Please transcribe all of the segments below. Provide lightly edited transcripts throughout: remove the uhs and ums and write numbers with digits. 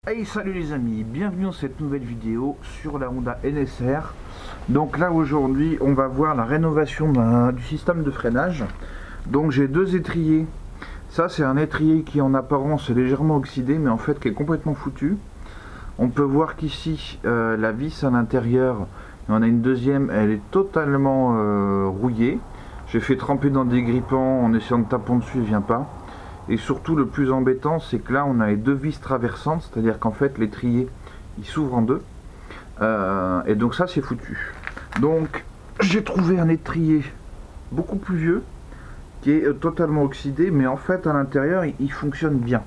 Hey, salut les amis, bienvenue dans cette nouvelle vidéo sur la Honda NSR. Donc là aujourd'hui on va voir la rénovation du système de freinage. Donc j'ai deux étriers. Ça c'est un étrier qui en apparence est légèrement oxydé mais en fait qui est complètement foutu. On peut voir qu'ici la vis à l'intérieur, il y en a une deuxième, elle est totalement rouillée. J'ai fait tremper dans des grippants en essayant de taper dessus, il ne vient pas. Et surtout le plus embêtant c'est que là on a les deux vis traversantes, c'est à dire qu'en fait l'étrier il s'ouvre en deux et donc ça c'est foutu. Donc j'ai trouvé un étrier beaucoup plus vieux qui est totalement oxydé mais en fait à l'intérieur il fonctionne bien.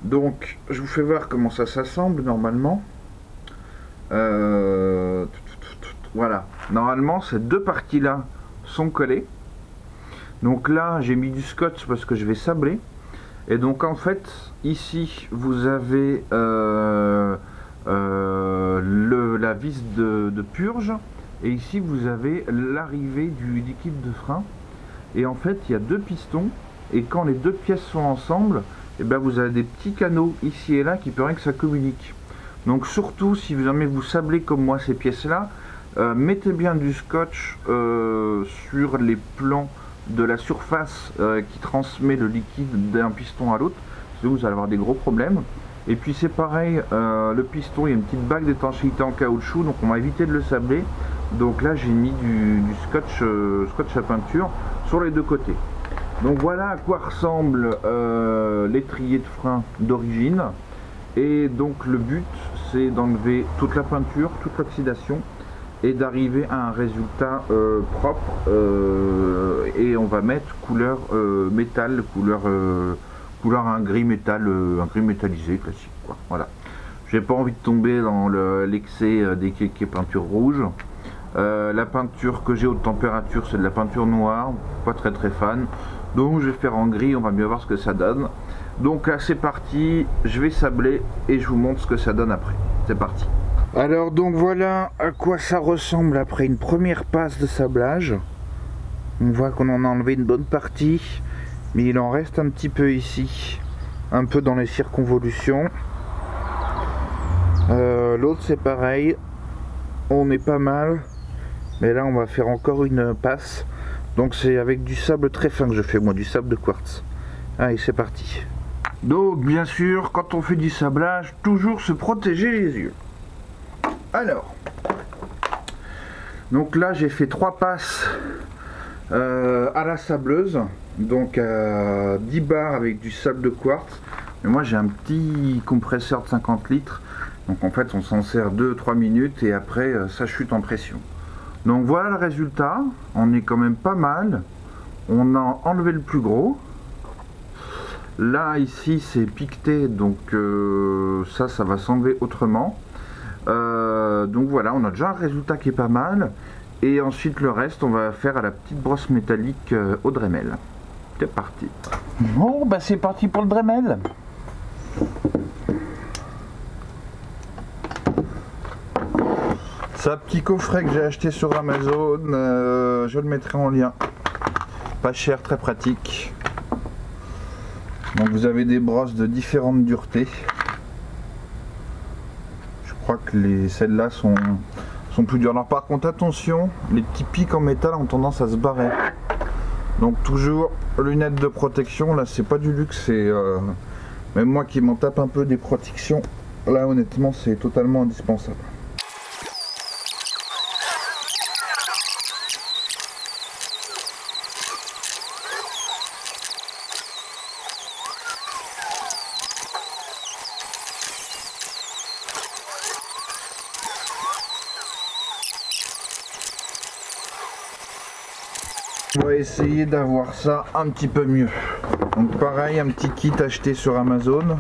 Donc je vous fais voir comment ça s'assemble normalement. Voilà, normalement ces deux parties là sont collées. Donc là j'ai mis du scotch parce que je vais sabler. Et donc en fait ici vous avez la vis de purge. Et ici vous avez l'arrivée du liquide de frein. Et en fait il y a deux pistons. Et quand les deux pièces sont ensemble, et ben vous avez des petits canaux ici et là qui permettent que ça communique. Donc surtout si vous jamais vous sablez comme moi ces pièces là, mettez bien du scotch sur les plans de la surface qui transmet le liquide d'un piston à l'autre, sinon vous allez avoir des gros problèmes. Et puis c'est pareil, le piston il y a une petite bague d'étanchéité en caoutchouc, donc on va éviter de le sabler. Donc là j'ai mis du scotch, scotch à peinture sur les deux côtés. Donc voilà à quoi ressemble l'étrier de frein d'origine. Et donc le but c'est d'enlever toute la peinture, toute l'oxydation et d'arriver à un résultat propre et on va mettre couleur métal, couleur un gris métal, un gris métallisé classique quoi. Voilà, j'ai pas envie de tomber dans l'excès des kékés peinture rouge. La peinture que j'ai haute température c'est de la peinture noire, pas très fan, donc je vais faire en gris, on va mieux voir ce que ça donne. Donc là c'est parti, je vais sabler et je vous montre ce que ça donne après. C'est parti. Alors donc voilà à quoi ça ressemble après une première passe de sablage. On voit qu'on en a enlevé une bonne partie, mais il en reste un petit peu ici, un peu dans les circonvolutions. L'autre c'est pareil, on est pas mal, mais là on va faire encore une passe. Donc c'est avec du sable très fin que je fais moi, du sable de quartz. Allez c'est parti. Donc bien sûr quand on fait du sablage, toujours se protéger les yeux. Alors, donc là j'ai fait 3 passes à la sableuse, donc 10 bars avec du sable de quartz. Mais moi j'ai un petit compresseur de 50 litres, donc en fait on s'en sert 2-3 minutes et après ça chute en pression. Donc voilà le résultat, on est quand même pas mal, on a enlevé le plus gros. Là ici c'est piqueté, donc ça va s'enlever autrement. Donc voilà, on a déjà un résultat qui est pas mal. Et ensuite le reste on va faire à la petite brosse métallique au Dremel. C'est parti. Bon bah c'est parti pour le Dremel. C'est un petit coffret que j'ai acheté sur Amazon, je le mettrai en lien. Pas cher, très pratique. Donc vous avez des brosses de différentes duretés. Je crois que celles-là sont plus dures. Alors par contre attention, les petits pics en métal ont tendance à se barrer. Donc toujours lunettes de protection. Là c'est pas du luxe, c'est même moi qui m'en tape un peu des protections. Là honnêtement c'est totalement indispensable. On va essayer d'avoir ça un petit peu mieux. Donc pareil, un petit kit acheté sur Amazon.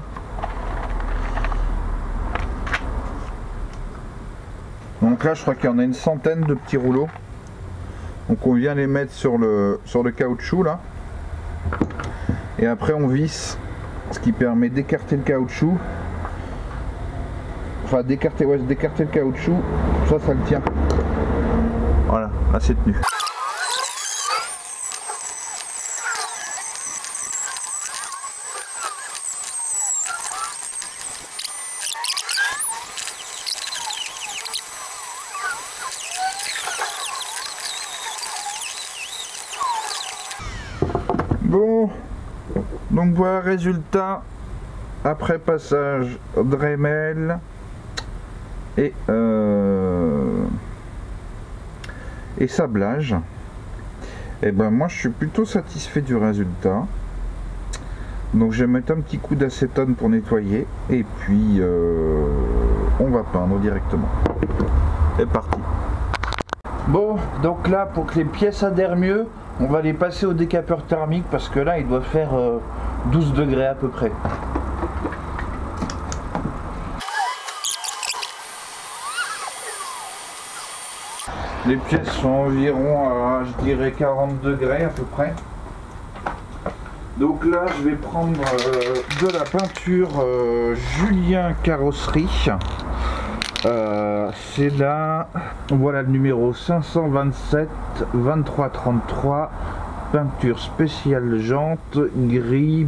Donc là je crois qu'il y en a une centaine de petits rouleaux. Donc on vient les mettre sur le caoutchouc là. Et après on visse, ce qui permet d'écarter le caoutchouc. Enfin d'écarter le caoutchouc, ça le tient. Voilà, là c'est tenu. Bon, donc voilà le résultat après passage Dremel et sablage. Et ben moi je suis plutôt satisfait du résultat. Donc je vais mettre un petit coup d'acétone pour nettoyer et puis on va peindre directement. C'est parti. Bon, donc là pour que les pièces adhèrent mieux, on va les passer au décapeur thermique parce que là il doit faire 12 degrés à peu près. Les pièces sont environ à, je dirais, 40 degrés à peu près. Donc là, je vais prendre de la peinture Julien Carrosserie. C'est là, voilà le numéro 527 2333. Peinture spéciale jante, gris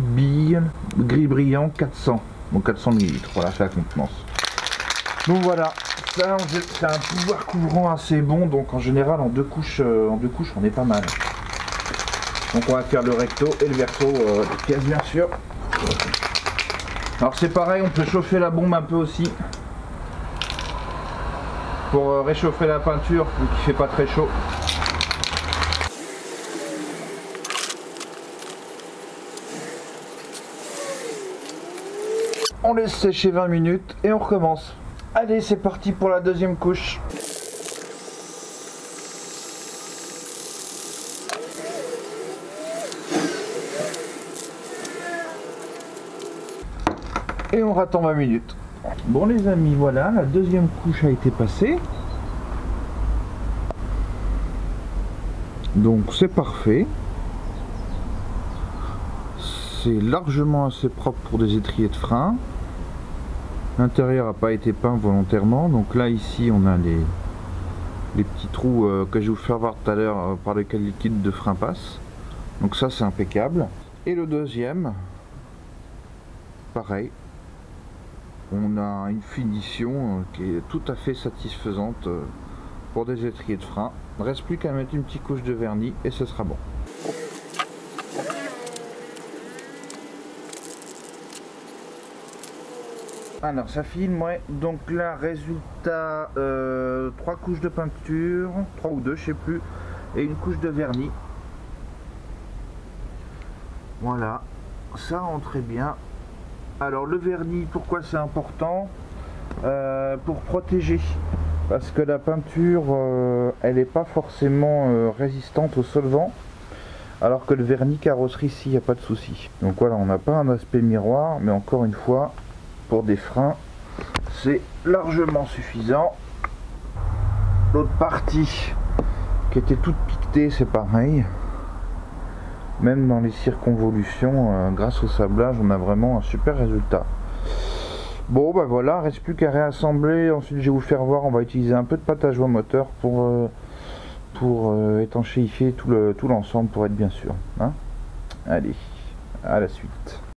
brillant 400. Donc 400 ml. Voilà, c'est la contenance. Donc voilà. Ça, c'est un pouvoir couvrant assez bon, donc en général en deux couches on est pas mal. Donc on va faire le recto et le verso des pièces bien sûr. Alors c'est pareil, on peut chauffer la bombe un peu aussi pour réchauffer la peinture vu qu'il fait pas très chaud. On laisse sécher 20 minutes et on recommence. Allez, c'est parti pour la deuxième couche. Et on attend 20 minutes. Bon les amis, voilà, la deuxième couche a été passée. Donc c'est parfait. C'est largement assez propre pour des étriers de frein. L'intérieur n'a pas été peint volontairement, donc là ici on a les petits trous que je vais vous faire voir tout à l'heure par lesquels le liquide de frein passe. Donc ça c'est impeccable. Et le deuxième, pareil, on a une finition qui est tout à fait satisfaisante pour des étriers de frein. Il ne reste plus qu'à mettre une petite couche de vernis et ce sera bon. Alors ça filme, ouais. Donc là, résultat, 3 couches de peinture, 3 ou 2, je sais plus, et une couche de vernis. Voilà, ça rend très bien. Alors le vernis, pourquoi c'est important? Pour protéger, parce que la peinture, elle n'est pas forcément résistante au solvant, alors que le vernis carrosserie, ici, il n'y a pas de souci. Donc voilà, on n'a pas un aspect miroir, mais encore une fois, pour des freins c'est largement suffisant. L'autre partie qui était toute piquetée, c'est pareil, même dans les circonvolutions, grâce au sablage on a vraiment un super résultat. Bon bah voilà, reste plus qu'à réassembler. Ensuite je vais vous faire voir, on va utiliser un peu de pâte à joie moteur pour étanchéifier tout l'ensemble pour être bien sûr, hein. Allez, à la suite.